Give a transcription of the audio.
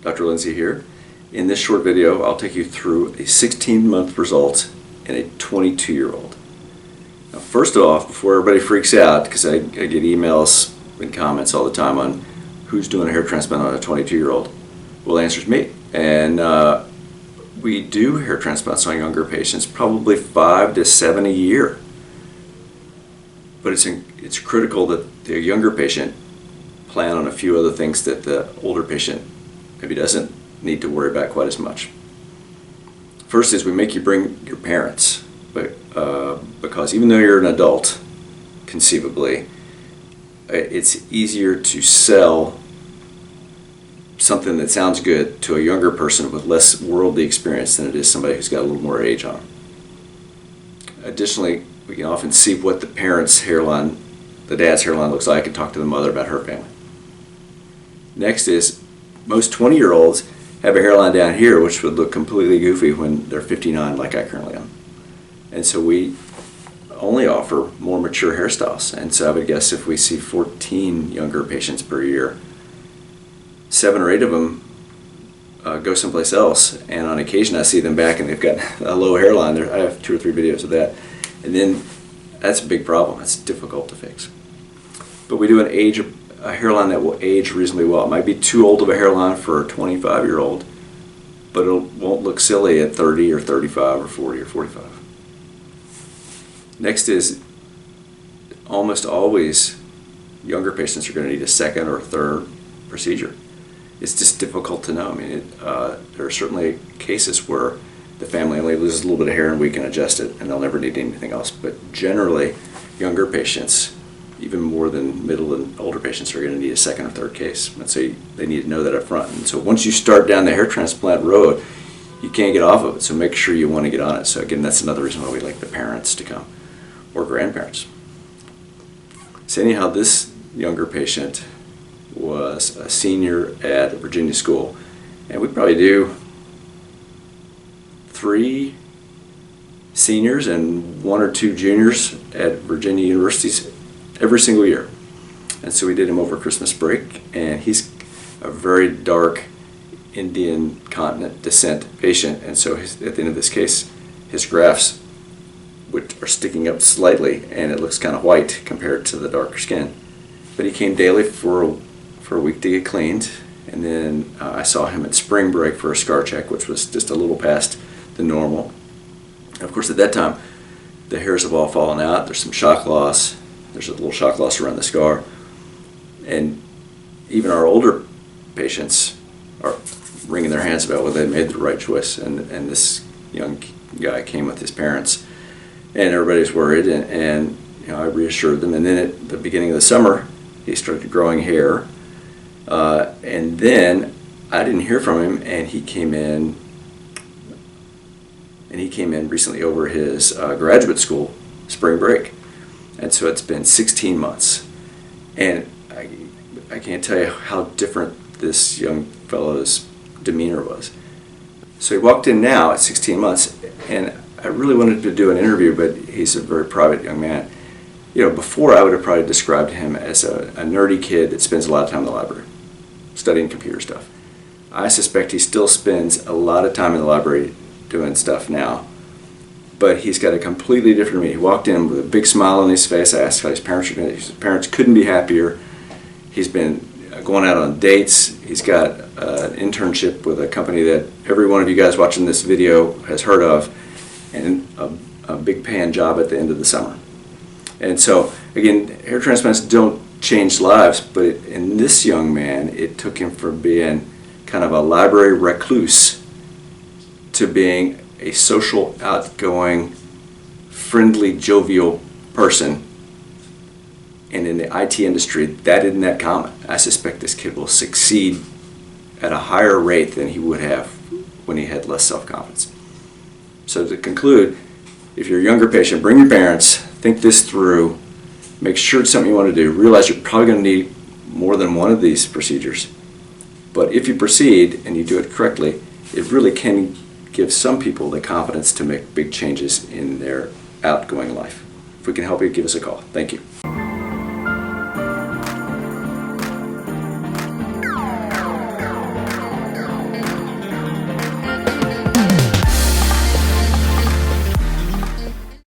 Dr. Lindsey here. In this short video, I'll take you through a 16-month result in a 22-year-old. Now, first off, before everybody freaks out, because I get emails and comments all the time on who's doing a hair transplant on a 22-year-old, well, the answer is me. And we do hair transplants on younger patients, probably 5 to 7 a year. But it's critical that the younger patient plan on a few other things that the older patient maybe doesn't need to worry about quite as much. First is we make you bring your parents, because even though you're an adult, conceivably, it's easier to sell something that sounds good to a younger person with less worldly experience than it is somebody who's got a little more age on them. Additionally, we can often see what the parent's hairline, the dad's hairline looks like, and talk to the mother about her family. Next is most 20-year-olds have a hairline down here which would look completely goofy when they're 59 like I currently am. And so we only offer more mature hairstyles. And so I would guess if we see 14 younger patients per year, 7 or 8 of them go someplace else, and on occasion I see them back and they've got a low hairline. I have 2 or 3 videos of that. And then that's a big problem. It's difficult to fix. But we do a hairline that will age reasonably well. It might be too old of a hairline for a 25-year-old, but it won't look silly at 30 or 35 or 40 or 45. Next is almost always younger patients are going to need a second or third procedure. It's just difficult to know. I mean, there are certainly cases where the family only loses a little bit of hair and we can adjust it and they'll never need anything else. But generally, younger patients, even more than middle and older patients, are going to need a second or third case. And so they need to know that up front. And so once you start down the hair transplant road, you can't get off of it. So make sure you want to get on it. So again, that's another reason why we like the parents to come, or grandparents. So anyhow, this younger patient was a senior at Virginia school, and we probably do 3 seniors and 1 or 2 juniors at Virginia universities every single year. And so we did him over Christmas break, and he's a very dark Indian continent descent patient, and so at the end of this case, his grafts which are sticking up slightly, and it looks kind of white compared to the darker skin. But he came daily for a week to get cleaned, and then I saw him at spring break for a scar check, which was just a little past the normal. And of course, at that time, the hairs have all fallen out. There's some shock loss. There's a little shock loss around the scar. And even our older patients are wringing their hands about whether they made the right choice. And this young guy came with his parents, and everybody's worried, and you know, I reassured them. And then at the beginning of the summer, he started growing hair. And then I didn't hear from him, and he came in recently over his graduate school spring break. And so it's been 16 months. And I can't tell you how different this young fellow's demeanor was. So he walked in now at 16 months, and I really wanted to do an interview, but he's a very private young man. You know, before I would have probably described him as a nerdy kid that spends a lot of time in the library studying computer stuff. I suspect he still spends a lot of time in the library doing stuff now, but he's got a completely different me. He walked in with a big smile on his face. I asked how his parents were doing. His parents couldn't be happier. He's been going out on dates. He's got an internship with a company that every one of you guys watching this video has heard of, and a big paying job at the end of the summer. And so, again, hair transplants don't change lives, but in this young man, it took him from being kind of a library recluse to being a social, outgoing, friendly, jovial person. And in the IT industry, that isn't that common. I suspect this kid will succeed at a higher rate than he would have when he had less self-confidence. So to conclude, if you're a younger patient, bring your parents, think this through, make sure it's something you want to do. Realize you're probably going to need more than one of these procedures. But if you proceed and you do it correctly, it really can give some people the confidence to make big changes in their outgoing life. If we can help you, give us a call. Thank you.